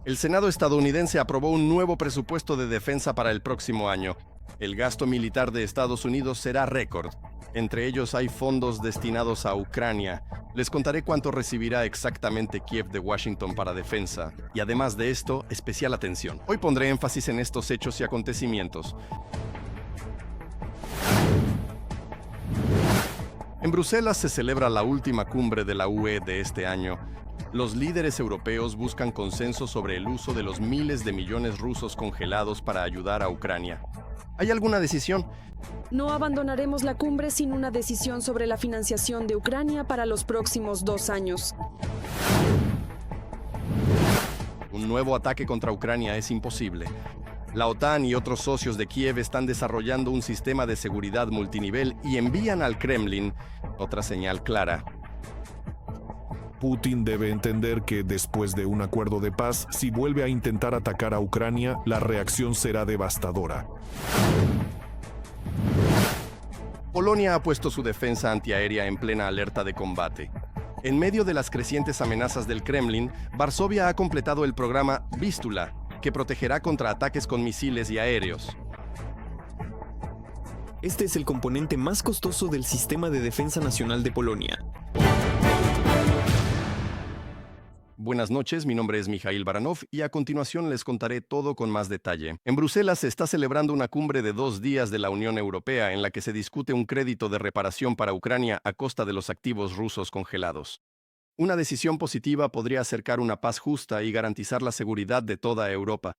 El Senado estadounidense aprobó un nuevo presupuesto de defensa para el próximo año. El gasto militar de Estados Unidos será récord. Entre ellos hay fondos destinados a Ucrania. Les contaré cuánto recibirá exactamente Kiev de Washington para defensa. Y además de esto, especial atención. Hoy pondré énfasis en estos hechos y acontecimientos. En Bruselas se celebra la última cumbre de la UE de este año. Los líderes europeos buscan consenso sobre el uso de los miles de millones rusos congelados para ayudar a Ucrania. ¿Hay alguna decisión? No abandonaremos la cumbre sin una decisión sobre la financiación de Ucrania para los próximos 2 años. Un nuevo ataque contra Ucrania es imposible. La OTAN y otros socios de Kiev están desarrollando un sistema de seguridad multinivel y envían al Kremlin otra señal clara. Putin debe entender que después de un acuerdo de paz, si vuelve a intentar atacar a Ucrania, la reacción será devastadora. Polonia ha puesto su defensa antiaérea en plena alerta de combate. En medio de las crecientes amenazas del Kremlin, Varsovia ha completado el programa Vístula, que protegerá contra ataques con misiles y aéreos. Este es el componente más costoso del sistema de defensa nacional de Polonia. Buenas noches, mi nombre es Mikhail Baranov y a continuación les contaré todo con más detalle. En Bruselas se está celebrando una cumbre de 2 días de la Unión Europea en la que se discute un crédito de reparación para Ucrania a costa de los activos rusos congelados. Una decisión positiva podría acercar una paz justa y garantizar la seguridad de toda Europa.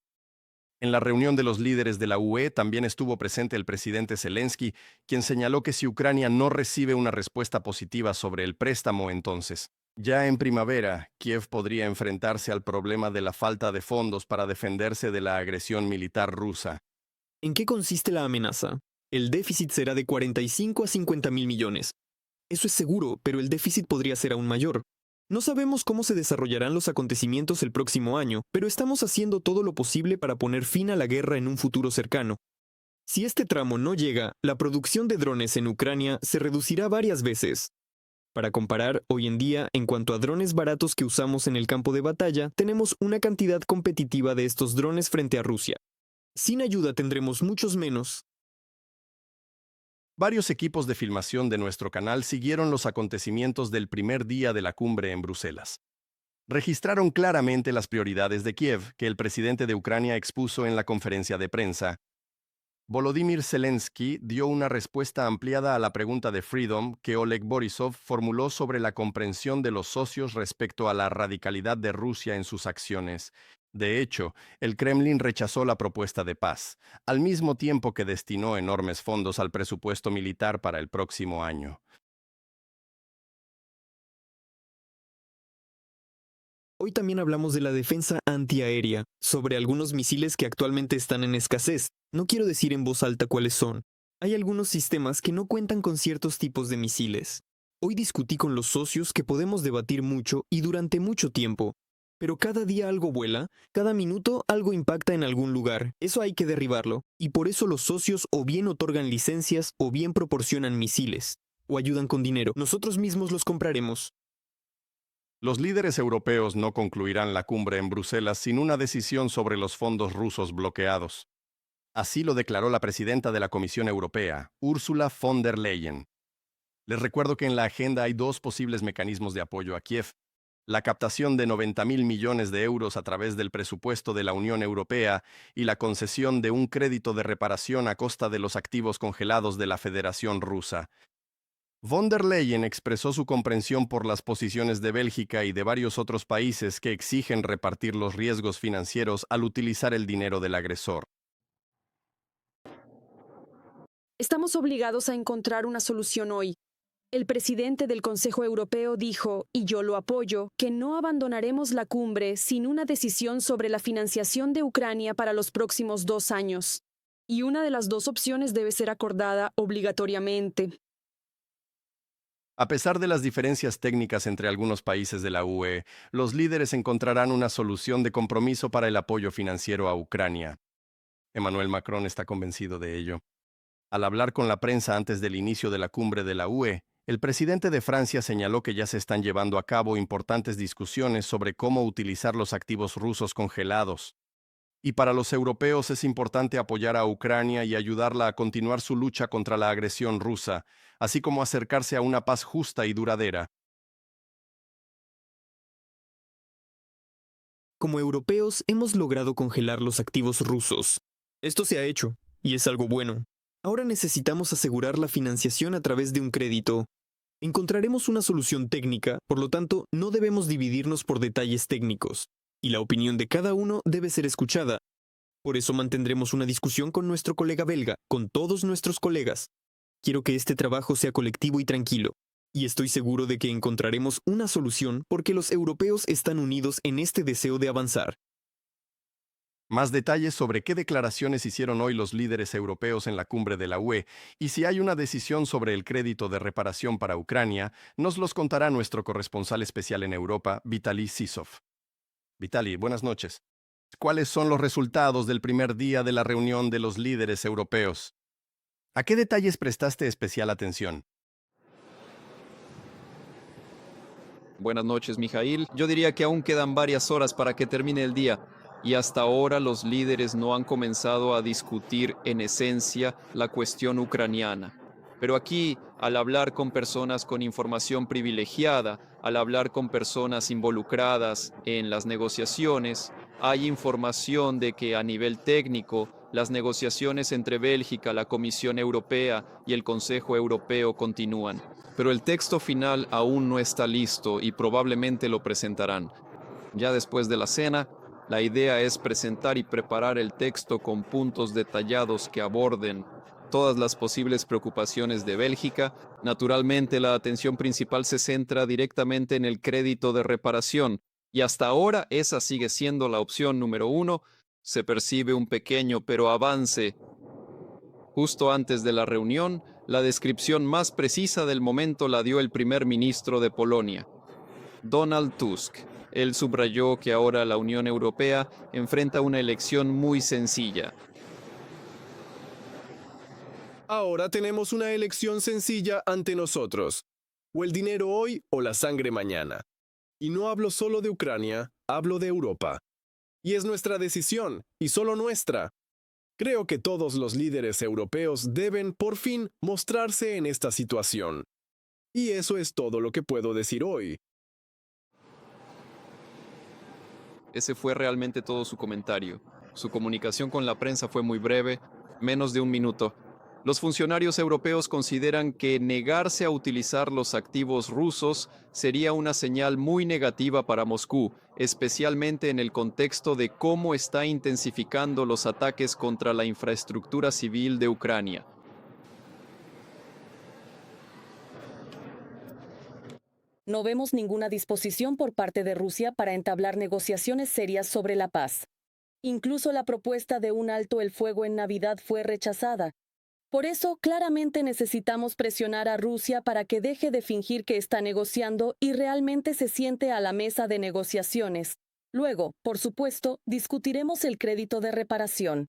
En la reunión de los líderes de la UE también estuvo presente el presidente Zelensky, quien señaló que si Ucrania no recibe una respuesta positiva sobre el préstamo, entonces ya en primavera, Kiev podría enfrentarse al problema de la falta de fondos para defenderse de la agresión militar rusa. ¿En qué consiste la amenaza? El déficit será de 45 a 50 mil millones. Eso es seguro, pero el déficit podría ser aún mayor. No sabemos cómo se desarrollarán los acontecimientos el próximo año, pero estamos haciendo todo lo posible para poner fin a la guerra en un futuro cercano. Si este tramo no llega, la producción de drones en Ucrania se reducirá varias veces. Para comparar, hoy en día, en cuanto a drones baratos que usamos en el campo de batalla, tenemos una cantidad competitiva de estos drones frente a Rusia. Sin ayuda tendremos muchos menos. Varios equipos de filmación de nuestro canal siguieron los acontecimientos del primer día de la cumbre en Bruselas. Registraron claramente las prioridades de Kiev que el presidente de Ucrania expuso en la conferencia de prensa. Volodymyr Zelensky dio una respuesta ampliada a la pregunta de Freedom que Oleg Borisov formuló sobre la comprensión de los socios respecto a la radicalidad de Rusia en sus acciones. De hecho, el Kremlin rechazó la propuesta de paz, al mismo tiempo que destinó enormes fondos al presupuesto militar para el próximo año. Hoy también hablamos de la defensa antiaérea, sobre algunos misiles que actualmente están en escasez. No quiero decir en voz alta cuáles son. Hay algunos sistemas que no cuentan con ciertos tipos de misiles. Hoy discutí con los socios que podemos debatir mucho y durante mucho tiempo. Pero cada día algo vuela, cada minuto algo impacta en algún lugar. Eso hay que derribarlo. Y por eso los socios o bien otorgan licencias o bien proporcionan misiles. O ayudan con dinero. Nosotros mismos los compraremos. Los líderes europeos no concluirán la cumbre en Bruselas sin una decisión sobre los fondos rusos bloqueados. Así lo declaró la presidenta de la Comisión Europea, Ursula von der Leyen. Les recuerdo que en la agenda hay 2 posibles mecanismos de apoyo a Kiev: la captación de 90.000 millones de euros a través del presupuesto de la Unión Europea y la concesión de un crédito de reparación a costa de los activos congelados de la Federación Rusa. Von der Leyen expresó su comprensión por las posiciones de Bélgica y de varios otros países que exigen repartir los riesgos financieros al utilizar el dinero del agresor. Estamos obligados a encontrar una solución hoy. El presidente del Consejo Europeo dijo, y yo lo apoyo, que no abandonaremos la cumbre sin una decisión sobre la financiación de Ucrania para los próximos 2 años. Y una de las 2 opciones debe ser acordada obligatoriamente. A pesar de las diferencias técnicas entre algunos países de la UE, los líderes encontrarán una solución de compromiso para el apoyo financiero a Ucrania. Emmanuel Macron está convencido de ello. Al hablar con la prensa antes del inicio de la cumbre de la UE, El presidente de Francia señaló que ya se están llevando a cabo importantes discusiones sobre cómo utilizar los activos rusos congelados. Y para los europeos es importante apoyar a Ucrania y ayudarla a continuar su lucha contra la agresión rusa, así como acercarse a una paz justa y duradera. Como europeos, hemos logrado congelar los activos rusos. Esto se ha hecho, y es algo bueno. Ahora necesitamos asegurar la financiación a través de un crédito. Encontraremos una solución técnica, por lo tanto, no debemos dividirnos por detalles técnicos, y la opinión de cada uno debe ser escuchada. Por eso mantendremos una discusión con nuestro colega belga, con todos nuestros colegas. Quiero que este trabajo sea colectivo y tranquilo, y estoy seguro de que encontraremos una solución porque los europeos están unidos en este deseo de avanzar. Más detalles sobre qué declaraciones hicieron hoy los líderes europeos en la cumbre de la UE y si hay una decisión sobre el crédito de reparación para Ucrania, nos los contará nuestro corresponsal especial en Europa, Vitaly Sisov. Vitaly, buenas noches. ¿Cuáles son los resultados del primer día de la reunión de los líderes europeos? ¿A qué detalles prestaste especial atención? Buenas noches, Mijail. Yo diría que aún quedan varias horas para que termine el día y hasta ahora los líderes no han comenzado a discutir en esencia la cuestión ucraniana. Pero aquí, al hablar con personas con información privilegiada, al hablar con personas involucradas en las negociaciones, hay información de que a nivel técnico, las negociaciones entre Bélgica, la Comisión Europea y el Consejo Europeo continúan. Pero el texto final aún no está listo y probablemente lo presentarán. Ya después de la cena, la idea es presentar y preparar el texto con puntos detallados que aborden todas las posibles preocupaciones de Bélgica. Naturalmente, la atención principal se centra directamente en el crédito de reparación, y hasta ahora esa sigue siendo la opción número 1. Se percibe un pequeño pero avance. Justo antes de la reunión, la descripción más precisa del momento la dio el primer ministro de Polonia, Donald Tusk. Él subrayó que ahora la Unión Europea enfrenta una elección muy sencilla. Ahora tenemos una elección sencilla ante nosotros. O el dinero hoy o la sangre mañana. Y no hablo solo de Ucrania, hablo de Europa. Y es nuestra decisión, y solo nuestra. Creo que todos los líderes europeos deben, por fin, mostrarse en esta situación. Y eso es todo lo que puedo decir hoy. Ese fue realmente todo su comentario. Su comunicación con la prensa fue muy breve, menos de un minuto. Los funcionarios europeos consideran que negarse a utilizar los activos rusos sería una señal muy negativa para Moscú, especialmente en el contexto de cómo está intensificando los ataques contra la infraestructura civil de Ucrania. No vemos ninguna disposición por parte de Rusia para entablar negociaciones serias sobre la paz. Incluso la propuesta de un alto el fuego en Navidad fue rechazada. Por eso, claramente necesitamos presionar a Rusia para que deje de fingir que está negociando y realmente se siente a la mesa de negociaciones. Luego, por supuesto, discutiremos el crédito de reparación.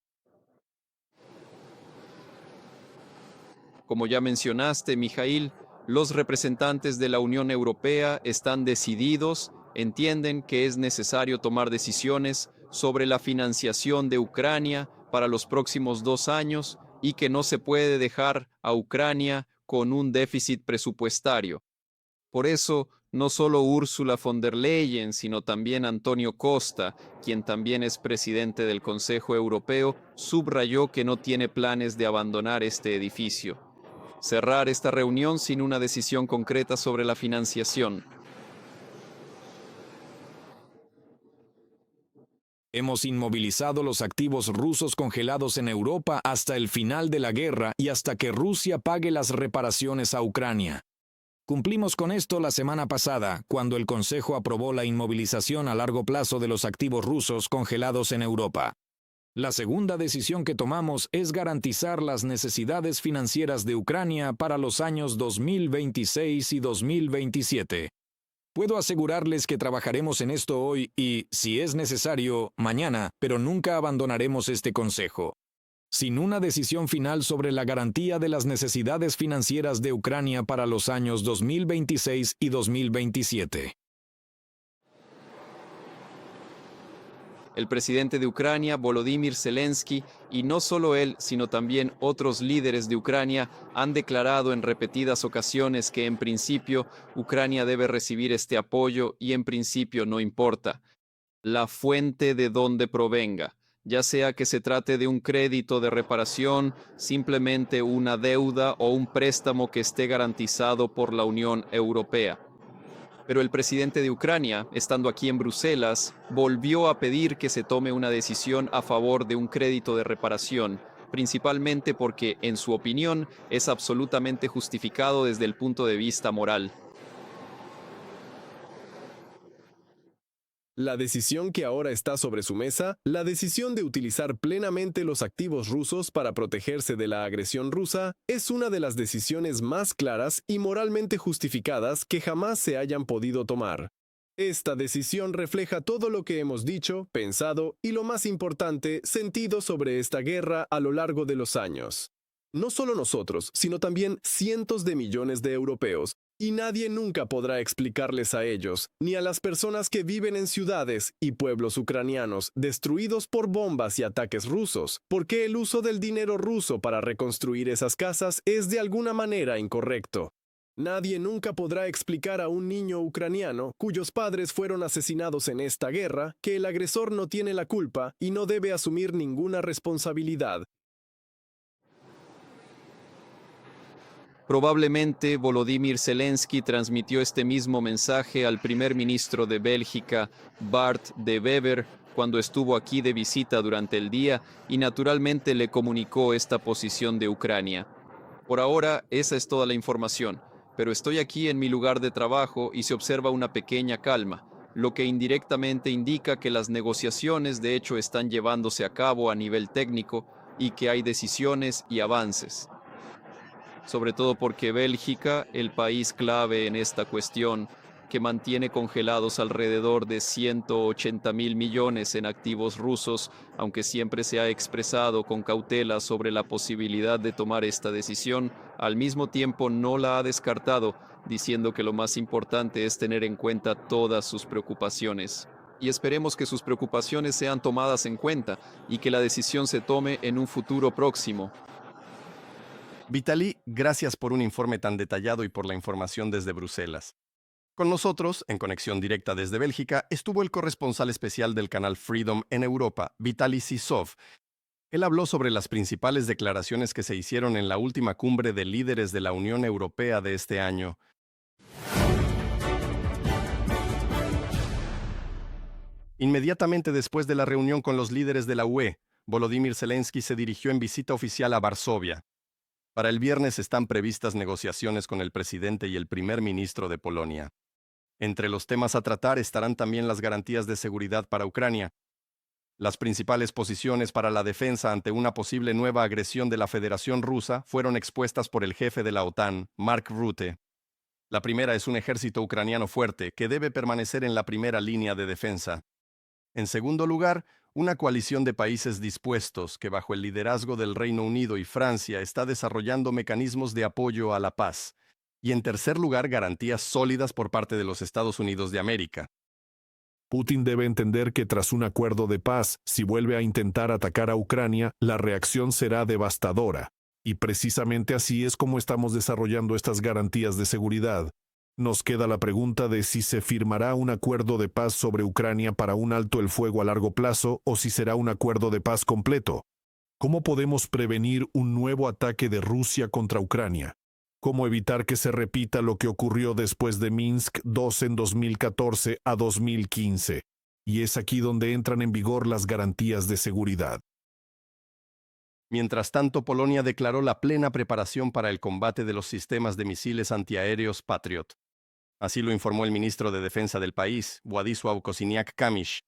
Como ya mencionaste, Mijail, los representantes de la Unión Europea están decididos, entienden que es necesario tomar decisiones sobre la financiación de Ucrania para los próximos 2 años y que no se puede dejar a Ucrania con un déficit presupuestario. Por eso, no solo Ursula von der Leyen, sino también Antonio Costa, quien también es presidente del Consejo Europeo, subrayó que no tiene planes de abandonar este edificio. Cerrar esta reunión sin una decisión concreta sobre la financiación. Hemos inmovilizado los activos rusos congelados en Europa hasta el final de la guerra y hasta que Rusia pague las reparaciones a Ucrania. Cumplimos con esto la semana pasada, cuando el Consejo aprobó la inmovilización a largo plazo de los activos rusos congelados en Europa. La segunda decisión que tomamos es garantizar las necesidades financieras de Ucrania para los años 2026 y 2027. Puedo asegurarles que trabajaremos en esto hoy y, si es necesario, mañana, pero nunca abandonaremos este consejo. sin una decisión final sobre la garantía de las necesidades financieras de Ucrania para los años 2026 y 2027. El presidente de Ucrania, Volodymyr Zelensky, y no solo él, sino también otros líderes de Ucrania, han declarado en repetidas ocasiones que en principio Ucrania debe recibir este apoyo y en principio no importa la fuente de donde provenga, ya sea que se trate de un crédito de reparación, simplemente una deuda o un préstamo que esté garantizado por la Unión Europea. Pero el presidente de Ucrania, estando aquí en Bruselas, volvió a pedir que se tome una decisión a favor de un crédito de reparación, principalmente porque, en su opinión, es absolutamente justificado desde el punto de vista moral. La decisión que ahora está sobre su mesa, la decisión de utilizar plenamente los activos rusos para protegerse de la agresión rusa, es una de las decisiones más claras y moralmente justificadas que jamás se hayan podido tomar. Esta decisión refleja todo lo que hemos dicho, pensado y, lo más importante, sentido sobre esta guerra a lo largo de los años. No solo nosotros, sino también cientos de millones de europeos, y nadie nunca podrá explicarles a ellos, ni a las personas que viven en ciudades y pueblos ucranianos destruidos por bombas y ataques rusos, por qué el uso del dinero ruso para reconstruir esas casas es de alguna manera incorrecto. Nadie nunca podrá explicar a un niño ucraniano cuyos padres fueron asesinados en esta guerra que el agresor no tiene la culpa y no debe asumir ninguna responsabilidad. Probablemente Volodymyr Zelensky transmitió este mismo mensaje al primer ministro de Bélgica, Bart de Wever, cuando estuvo aquí de visita durante el día y naturalmente le comunicó esta posición de Ucrania. Por ahora, esa es toda la información, pero estoy aquí en mi lugar de trabajo y se observa una pequeña calma, lo que indirectamente indica que las negociaciones de hecho están llevándose a cabo a nivel técnico y que hay decisiones y avances. Sobre todo porque Bélgica, el país clave en esta cuestión, que mantiene congelados alrededor de 180.000 millones en activos rusos, aunque siempre se ha expresado con cautela sobre la posibilidad de tomar esta decisión, al mismo tiempo no la ha descartado, diciendo que lo más importante es tener en cuenta todas sus preocupaciones. Y esperemos que sus preocupaciones sean tomadas en cuenta y que la decisión se tome en un futuro próximo. Vitaly, gracias por un informe tan detallado y por la información desde Bruselas. Con nosotros, en conexión directa desde Bélgica, estuvo el corresponsal especial del canal Freedom en Europa, Vitaly Sisov. Él habló sobre las principales declaraciones que se hicieron en la última cumbre de líderes de la Unión Europea de este año. Inmediatamente después de la reunión con los líderes de la UE, Volodymyr Zelensky se dirigió en visita oficial a Varsovia. Para el viernes están previstas negociaciones con el presidente y el primer ministro de Polonia. Entre los temas a tratar estarán también las garantías de seguridad para Ucrania, las principales posiciones para la defensa ante una posible nueva agresión de la Federación Rusa fueron expuestas por el jefe de la OTAN, Mark Rutte. La primera es un ejército ucraniano fuerte que debe permanecer en la primera línea de defensa. En segundo lugar, una coalición de países dispuestos que bajo el liderazgo del Reino Unido y Francia está desarrollando mecanismos de apoyo a la paz. Y en tercer lugar, garantías sólidas por parte de los Estados Unidos de América. Putin debe entender que tras un acuerdo de paz, si vuelve a intentar atacar a Ucrania, la reacción será devastadora. Y precisamente así es como estamos desarrollando estas garantías de seguridad. Nos queda la pregunta de si se firmará un acuerdo de paz sobre Ucrania para un alto el fuego a largo plazo o si será un acuerdo de paz completo. ¿Cómo podemos prevenir un nuevo ataque de Rusia contra Ucrania? ¿Cómo evitar que se repita lo que ocurrió después de Minsk II en 2014 a 2015? Y es aquí donde entran en vigor las garantías de seguridad. Mientras tanto, Polonia declaró la plena preparación para el combate de los sistemas de misiles antiaéreos Patriot. Así lo informó el ministro de Defensa del país, Władysław Kosiniak-Kamysz.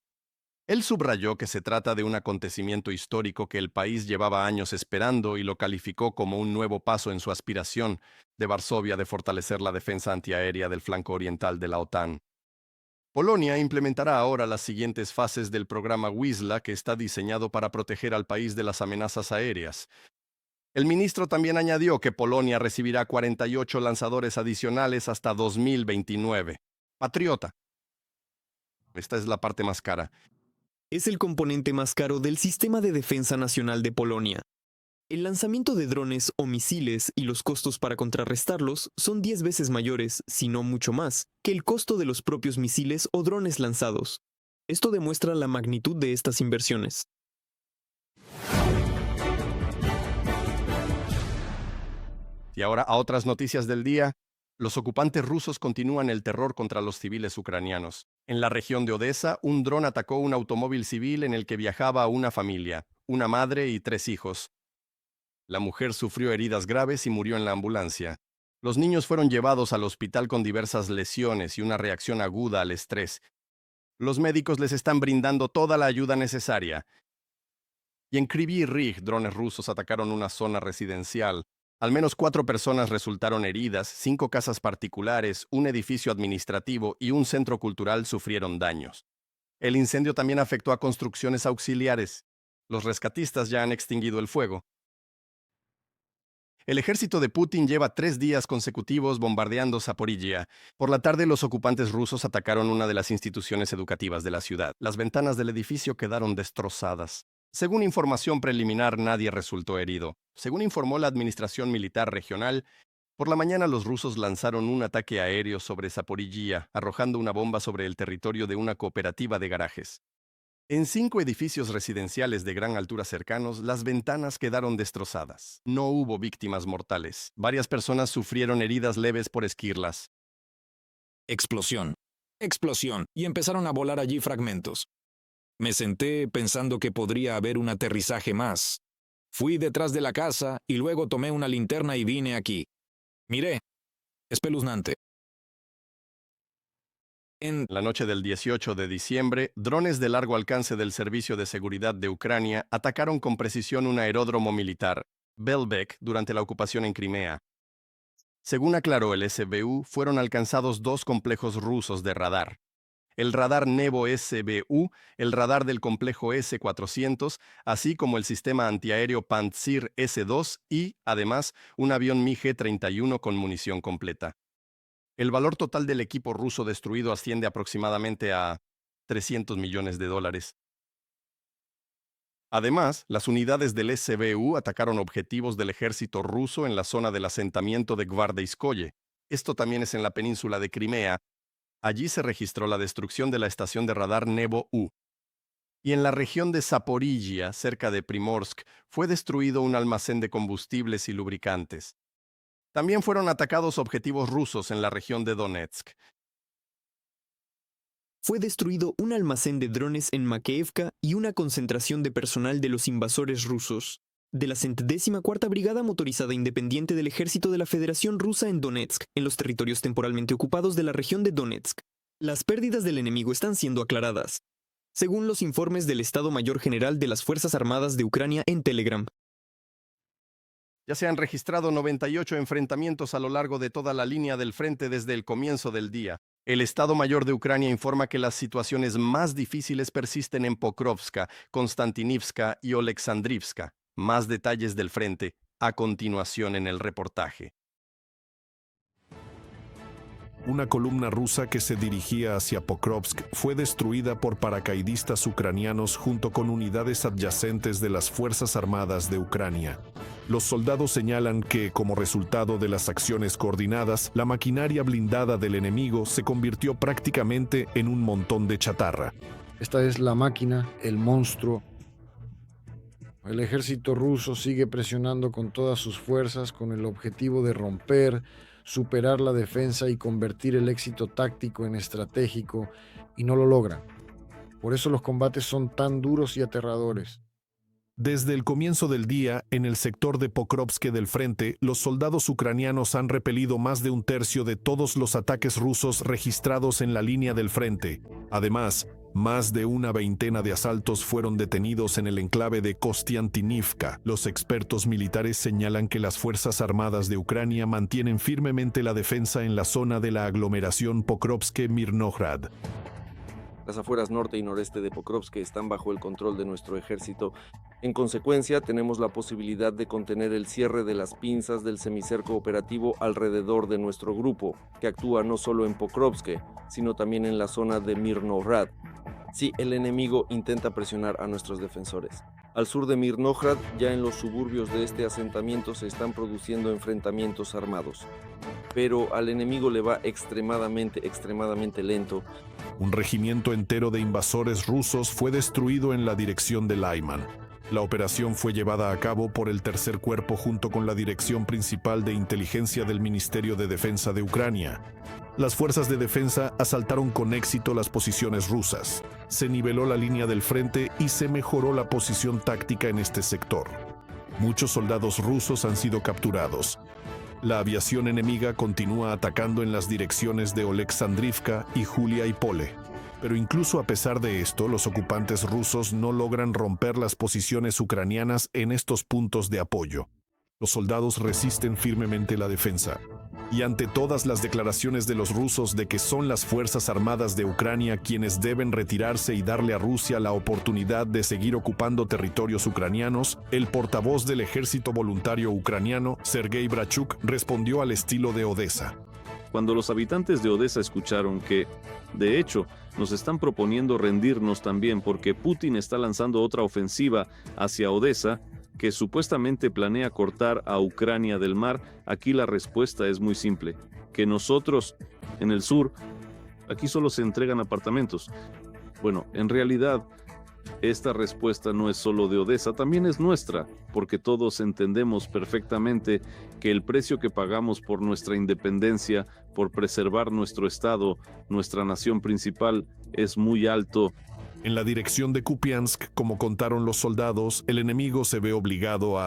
Él subrayó que se trata de un acontecimiento histórico que el país llevaba años esperando y lo calificó como un nuevo paso en su aspiración de Varsovia de fortalecer la defensa antiaérea del flanco oriental de la OTAN. Polonia implementará ahora las siguientes fases del programa Wisła, que está diseñado para proteger al país de las amenazas aéreas. El ministro también añadió que Polonia recibirá 48 lanzadores adicionales hasta 2029. Patriota. Esta es la parte más cara. Es el componente más caro del Sistema de Defensa Nacional de Polonia. El lanzamiento de drones o misiles y los costos para contrarrestarlos son 10 veces mayores, si no mucho más, que el costo de los propios misiles o drones lanzados. Esto demuestra la magnitud de estas inversiones. Y ahora a otras noticias del día. Los ocupantes rusos continúan el terror contra los civiles ucranianos. En la región de Odessa, un dron atacó un automóvil civil en el que viajaba una familia, una madre y 3 hijos. La mujer sufrió heridas graves y murió en la ambulancia. Los niños fueron llevados al hospital con diversas lesiones y una reacción aguda al estrés. Los médicos les están brindando toda la ayuda necesaria. Y en Kryvyi Rih, drones rusos atacaron una zona residencial. Al menos 4 personas resultaron heridas, 5 casas particulares, un edificio administrativo y un centro cultural sufrieron daños. El incendio también afectó a construcciones auxiliares. Los rescatistas ya han extinguido el fuego. El ejército de Putin lleva 3 días consecutivos bombardeando Zaporizhia. Por la tarde, los ocupantes rusos atacaron una de las instituciones educativas de la ciudad. Las ventanas del edificio quedaron destrozadas. Según información preliminar, nadie resultó herido. Según informó la Administración Militar Regional, por la mañana los rusos lanzaron un ataque aéreo sobre Zaporizhia, arrojando una bomba sobre el territorio de una cooperativa de garajes. En 5 edificios residenciales de gran altura cercanos, las ventanas quedaron destrozadas. No hubo víctimas mortales. Varias personas sufrieron heridas leves por esquirlas. Explosión. Explosión. Y empezaron a volar allí fragmentos. Me senté pensando que podría haber un aterrizaje más. Fui detrás de la casa y luego tomé una linterna y vine aquí. Miré. Espeluznante. En la noche del 18 de diciembre, drones de largo alcance del Servicio de Seguridad de Ucrania atacaron con precisión un aeródromo militar, Belbek, durante la ocupación en Crimea. Según aclaró el SBU, fueron alcanzados 2 complejos rusos de radar. El radar Nevo SBU, el radar del complejo S-400, así como el sistema antiaéreo Pantsir S-2 y, además, un avión MiG-31 con munición completa. El valor total del equipo ruso destruido asciende aproximadamente a $300 millones. Además, las unidades del SBU atacaron objetivos del ejército ruso en la zona del asentamiento de Gvardeyskoye. Esto también es en la península de Crimea. Allí se registró la destrucción de la estación de radar Nevo-U. Y en la región de Zaporizhia, cerca de Primorsk, fue destruido un almacén de combustibles y lubricantes. También fueron atacados objetivos rusos en la región de Donetsk. Fue destruido un almacén de drones en Makeevka y una concentración de personal de los invasores rusos, de la 114ª Brigada Motorizada Independiente del Ejército de la Federación Rusa en Donetsk, en los territorios temporalmente ocupados de la región de Donetsk. Las pérdidas del enemigo están siendo aclaradas, según los informes del Estado Mayor General de las Fuerzas Armadas de Ucrania en Telegram. Ya se han registrado 98 enfrentamientos a lo largo de toda la línea del frente desde el comienzo del día. El Estado Mayor de Ucrania informa que las situaciones más difíciles persisten en Pokrovska, Konstantinivka y Oleksandrivka. Más detalles del frente a continuación en el reportaje. Una columna rusa que se dirigía hacia Pokrovsk fue destruida por paracaidistas ucranianos junto con unidades adyacentes de las Fuerzas Armadas de Ucrania. Los soldados señalan que, como resultado de las acciones coordinadas, la maquinaria blindada del enemigo se convirtió prácticamente en un montón de chatarra. Esta es la máquina, el monstruo. El ejército ruso sigue presionando con todas sus fuerzas con el objetivo de romper, superar la defensa y convertir el éxito táctico en estratégico, y no lo logran. Por eso los combates son tan duros y aterradores. Desde el comienzo del día, en el sector de Pokrovsk del frente, los soldados ucranianos han repelido más de 1/3 de todos los ataques rusos registrados en la línea del frente. Además, más de una veintena de asaltos fueron detenidos en el enclave de Kostiantynivka. Los expertos militares señalan que las Fuerzas Armadas de Ucrania mantienen firmemente la defensa en la zona de la aglomeración Pokrovsk-Mirnograd. Las afueras norte y noreste de Pokrovsk están bajo el control de nuestro ejército. En consecuencia, tenemos la posibilidad de contener el cierre de las pinzas del semicerco operativo alrededor de nuestro grupo, que actúa no solo en Pokrovsk, sino también en la zona de Mirnohrad, si el enemigo intenta presionar a nuestros defensores. Al sur de Mirnohrad, ya en los suburbios de este asentamiento se están produciendo enfrentamientos armados. Pero al enemigo le va extremadamente lento. Un regimiento entero de invasores rusos fue destruido en la dirección de Lyman. La operación fue llevada a cabo por el tercer cuerpo junto con la dirección principal de inteligencia del Ministerio de Defensa de Ucrania. Las fuerzas de defensa asaltaron con éxito las posiciones rusas. Se niveló la línea del frente y se mejoró la posición táctica en este sector. Muchos soldados rusos han sido capturados. La aviación enemiga continúa atacando en las direcciones de Oleksandrivka y Julia y Pole. Pero incluso a pesar de esto, los ocupantes rusos no logran romper las posiciones ucranianas en estos puntos de apoyo. Los soldados resisten firmemente la defensa. Y ante todas las declaraciones de los rusos de que son las Fuerzas Armadas de Ucrania quienes deben retirarse y darle a Rusia la oportunidad de seguir ocupando territorios ucranianos, el portavoz del Ejército Voluntario Ucraniano, Sergei Brachuk, respondió al estilo de Odessa. Cuando los habitantes de Odessa escucharon que, de hecho, nos están proponiendo rendirnos también porque Putin está lanzando otra ofensiva hacia Odessa, que supuestamente planea cortar a Ucrania del mar, aquí la respuesta es muy simple, que nosotros, en el sur, aquí solo se entregan apartamentos. Bueno, en realidad, esta respuesta no es solo de Odessa, también es nuestra, porque todos entendemos perfectamente que el precio que pagamos por nuestra independencia, por preservar nuestro Estado, nuestra nación principal, es muy alto. En la dirección de Kupiansk, como contaron los soldados, el enemigo se ve obligado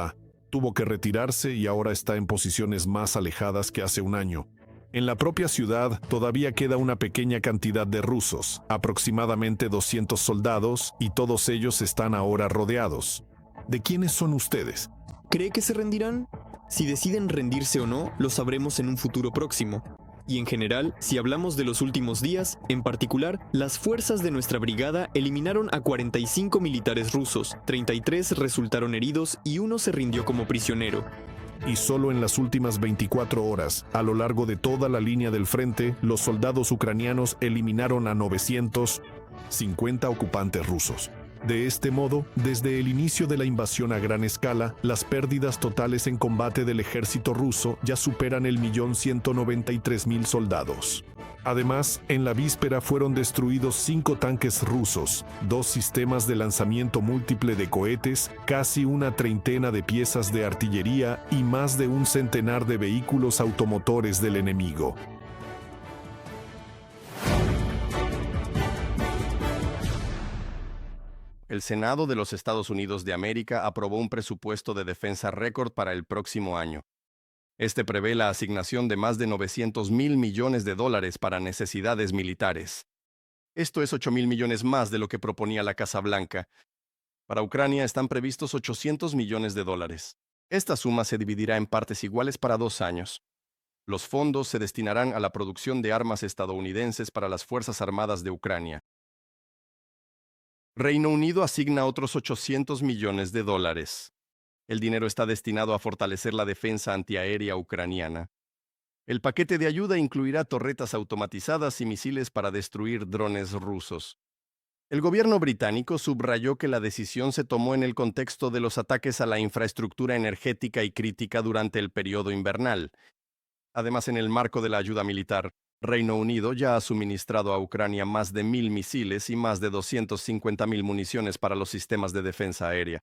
tuvo que retirarse y ahora está en posiciones más alejadas que hace un año. En la propia ciudad todavía queda una pequeña cantidad de rusos, aproximadamente 200 soldados, y todos ellos están ahora rodeados. ¿De quiénes son ustedes? ¿Cree que se rendirán? Si deciden rendirse o no, lo sabremos en un futuro próximo. Y en general, si hablamos de los últimos días, en particular, las fuerzas de nuestra brigada eliminaron a 45 militares rusos, 33 resultaron heridos y uno se rindió como prisionero. Y solo en las últimas 24 horas, a lo largo de toda la línea del frente, los soldados ucranianos eliminaron a 950 ocupantes rusos. De este modo, desde el inicio de la invasión a gran escala, las pérdidas totales en combate del ejército ruso ya superan el 1.193.000 soldados. Además, en la víspera fueron destruidos 5 tanques rusos, 2 sistemas de lanzamiento múltiple de cohetes, casi una treintena de piezas de artillería y más de un centenar de vehículos automotores del enemigo. El Senado de los Estados Unidos de América aprobó un presupuesto de defensa récord para el próximo año. Este prevé la asignación de más de $900.000 millones para necesidades militares. Esto es 8.000 millones más de lo que proponía la Casa Blanca. Para Ucrania están previstos $800 millones. Esta suma se dividirá en partes iguales para 2 años. Los fondos se destinarán a la producción de armas estadounidenses para las Fuerzas Armadas de Ucrania. Reino Unido asigna otros $800 millones. El dinero está destinado a fortalecer la defensa antiaérea ucraniana. El paquete de ayuda incluirá torretas automatizadas y misiles para destruir drones rusos. El gobierno británico subrayó que la decisión se tomó en el contexto de los ataques a la infraestructura energética y crítica durante el periodo invernal. Además, en el marco de la ayuda militar, Reino Unido ya ha suministrado a Ucrania más de 1.000 misiles y más de 250.000 municiones para los sistemas de defensa aérea.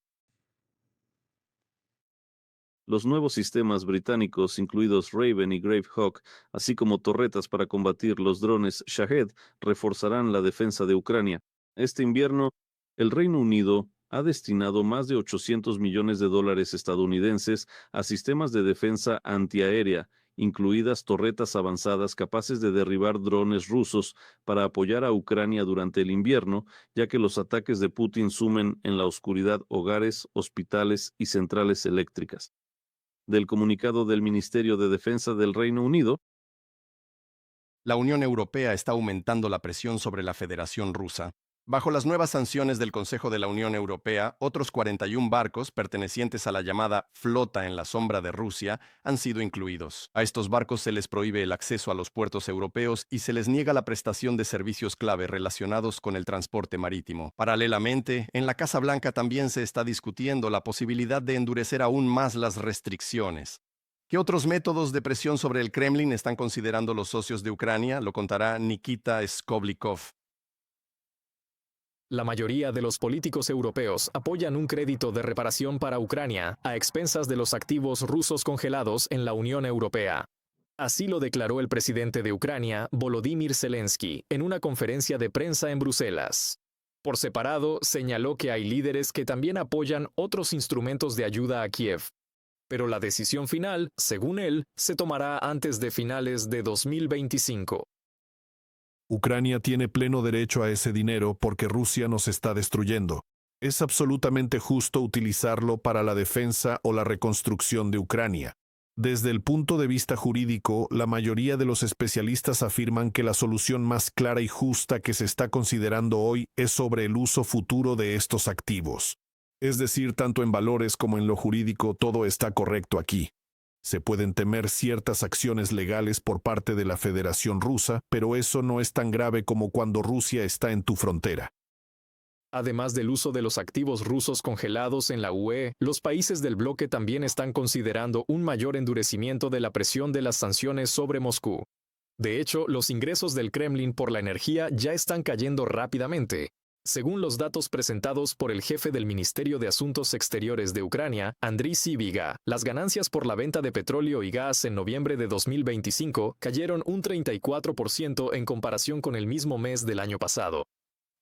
Los nuevos sistemas británicos, incluidos Raven y Gravehawk, así como torretas para combatir los drones Shahed, reforzarán la defensa de Ucrania. Este invierno, el Reino Unido ha destinado más de $800 millones estadounidenses a sistemas de defensa antiaérea, incluidas torretas avanzadas capaces de derribar drones rusos para apoyar a Ucrania durante el invierno, ya que los ataques de Putin sumen en la oscuridad hogares, hospitales y centrales eléctricas. Del comunicado del Ministerio de Defensa del Reino Unido, La Unión Europea está aumentando la presión sobre la Federación Rusa. Bajo las nuevas sanciones del Consejo de la Unión Europea, otros 41 barcos pertenecientes a la llamada flota en la sombra de Rusia han sido incluidos. A estos barcos se les prohíbe el acceso a los puertos europeos y se les niega la prestación de servicios clave relacionados con el transporte marítimo. Paralelamente, en la Casa Blanca también se está discutiendo la posibilidad de endurecer aún más las restricciones. ¿Qué otros métodos de presión sobre el Kremlin están considerando los socios de Ucrania? Lo contará Nikita Skoblikov. La mayoría de los políticos europeos apoyan un crédito de reparación para Ucrania a expensas de los activos rusos congelados en la Unión Europea. Así lo declaró el presidente de Ucrania, Volodymyr Zelensky, en una conferencia de prensa en Bruselas. Por separado, señaló que hay líderes que también apoyan otros instrumentos de ayuda a Kiev. Pero la decisión final, según él, se tomará antes de finales de 2025. Ucrania tiene pleno derecho a ese dinero porque Rusia nos está destruyendo. Es absolutamente justo utilizarlo para la defensa o la reconstrucción de Ucrania. Desde el punto de vista jurídico, la mayoría de los especialistas afirman que la solución más clara y justa que se está considerando hoy es sobre el uso futuro de estos activos. Es decir, tanto en valores como en lo jurídico, todo está correcto aquí. Se pueden temer ciertas acciones legales por parte de la Federación Rusa, pero eso no es tan grave como cuando Rusia está en tu frontera. Además del uso de los activos rusos congelados en la UE, los países del bloque también están considerando un mayor endurecimiento de la presión de las sanciones sobre Moscú. De hecho, los ingresos del Kremlin por la energía ya están cayendo rápidamente. Según los datos presentados por el jefe del Ministerio de Asuntos Exteriores de Ucrania, Andriy Sybiga, las ganancias por la venta de petróleo y gas en noviembre de 2025 cayeron un 34% en comparación con el mismo mes del año pasado.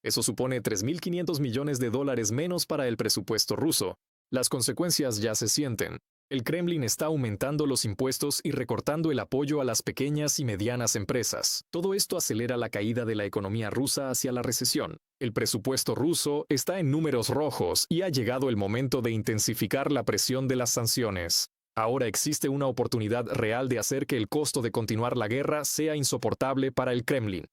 Eso supone $3.500 millones menos para el presupuesto ruso. Las consecuencias ya se sienten. El Kremlin está aumentando los impuestos y recortando el apoyo a las pequeñas y medianas empresas. Todo esto acelera la caída de la economía rusa hacia la recesión. El presupuesto ruso está en números rojos y ha llegado el momento de intensificar la presión de las sanciones. Ahora existe una oportunidad real de hacer que el costo de continuar la guerra sea insoportable para el Kremlin.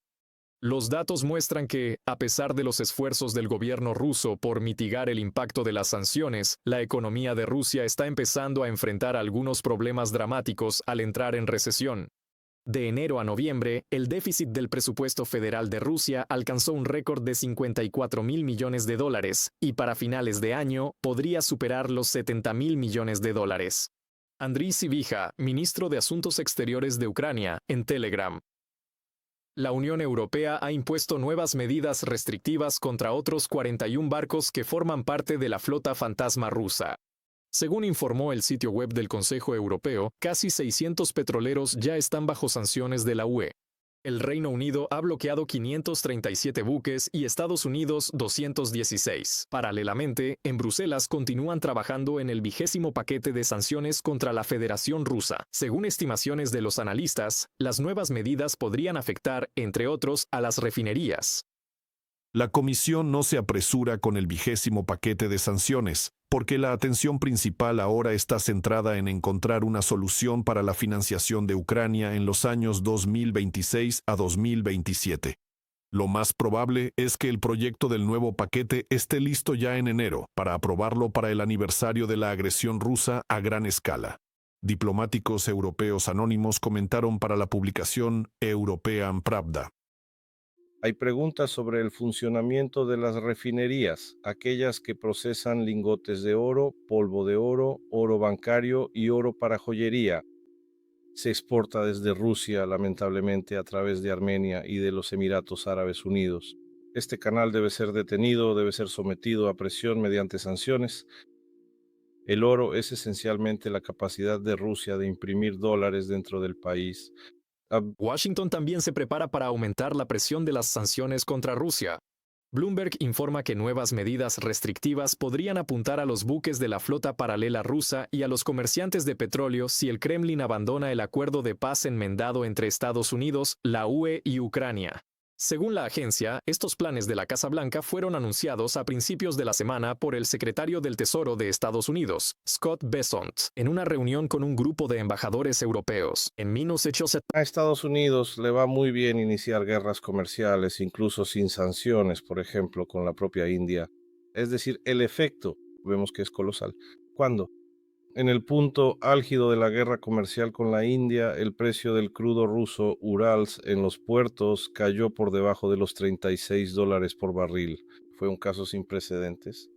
Los datos muestran que, a pesar de los esfuerzos del gobierno ruso por mitigar el impacto de las sanciones, la economía de Rusia está empezando a enfrentar algunos problemas dramáticos al entrar en recesión. De enero a noviembre, el déficit del presupuesto federal de Rusia alcanzó un récord de $54.000 millones y para finales de año podría superar los $70.000 millones. Andriy Sybiga, ministro de Asuntos Exteriores de Ucrania, en Telegram. La Unión Europea ha impuesto nuevas medidas restrictivas contra otros 41 barcos que forman parte de la flota fantasma rusa. Según informó el sitio web del Consejo Europeo, casi 600 petroleros ya están bajo sanciones de la UE. El Reino Unido ha bloqueado 537 buques y Estados Unidos 216. Paralelamente, en Bruselas continúan trabajando en el 20º paquete de sanciones contra la Federación Rusa. Según estimaciones de los analistas, las nuevas medidas podrían afectar, entre otros, a las refinerías. La Comisión no se apresura con el 20º paquete de sanciones, porque la atención principal ahora está centrada en encontrar una solución para la financiación de Ucrania en los años 2026 a 2027. Lo más probable es que el proyecto del nuevo paquete esté listo ya en enero para aprobarlo para el aniversario de la agresión rusa a gran escala. Diplomáticos europeos anónimos comentaron para la publicación European Pravda. Hay preguntas sobre el funcionamiento de las refinerías, aquellas que procesan lingotes de oro, polvo de oro, oro bancario y oro para joyería. Se exporta desde Rusia, lamentablemente, a través de Armenia y de los Emiratos Árabes Unidos. Este canal debe ser detenido, debe ser sometido a presión mediante sanciones. El oro es esencialmente la capacidad de Rusia de imprimir dólares dentro del país. Washington también se prepara para aumentar la presión de las sanciones contra Rusia. Bloomberg informa que nuevas medidas restrictivas podrían apuntar a los buques de la flota paralela rusa y a los comerciantes de petróleo si el Kremlin abandona el acuerdo de paz enmendado entre Estados Unidos, la UE y Ucrania. Según la agencia, estos planes de la Casa Blanca fueron anunciados a principios de la semana por el secretario del Tesoro de Estados Unidos, Scott Bessent, en una reunión con un grupo de embajadores europeos. En Massachusetts, A Estados Unidos le va muy bien iniciar guerras comerciales, incluso sin sanciones, por ejemplo, con la propia India. Es decir, el efecto, vemos que es colosal. ¿Cuándo? En el punto álgido de la guerra comercial con la India, el precio del crudo ruso Urals en los puertos cayó por debajo de los $36 por barril. Fue un caso sin precedentes.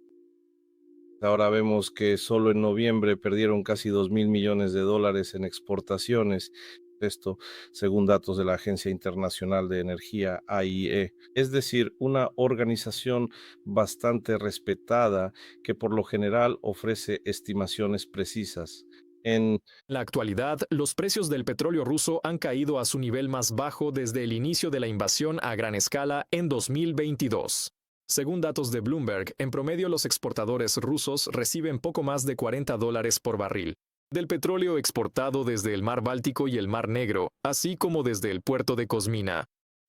Ahora vemos que solo en noviembre perdieron casi $2.000 millones en exportaciones. Esto según datos de la Agencia Internacional de Energía, AIE. Es decir, una organización bastante respetada que por lo general ofrece estimaciones precisas. En la actualidad, los precios del petróleo ruso han caído a su nivel más bajo desde el inicio de la invasión a gran escala en 2022. Según datos de Bloomberg, en promedio los exportadores rusos reciben poco más de $40 por barril del petróleo exportado desde el Mar Báltico y el Mar Negro, así como desde el puerto de Kozmina.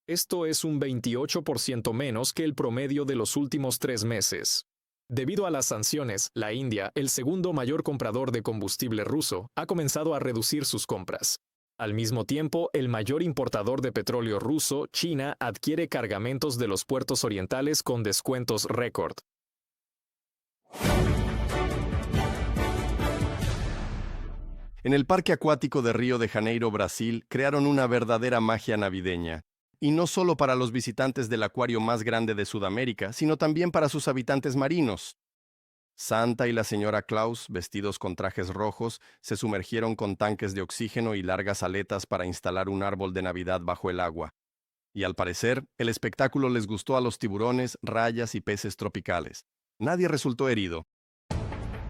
Esto es un 28% menos que el promedio de los últimos 3 meses. Debido a las sanciones, la India, el segundo mayor comprador de combustible ruso, ha comenzado a reducir sus compras. Al mismo tiempo, el mayor importador de petróleo ruso, China, adquiere cargamentos de los puertos orientales con descuentos récord. En el Parque Acuático de Río de Janeiro, Brasil, crearon una verdadera magia navideña. Y no solo para los visitantes del acuario más grande de Sudamérica, sino también para sus habitantes marinos. Santa y la señora Claus, vestidos con trajes rojos, se sumergieron con tanques de oxígeno y largas aletas para instalar un árbol de Navidad bajo el agua. Y al parecer, el espectáculo les gustó a los tiburones, rayas y peces tropicales. Nadie resultó herido.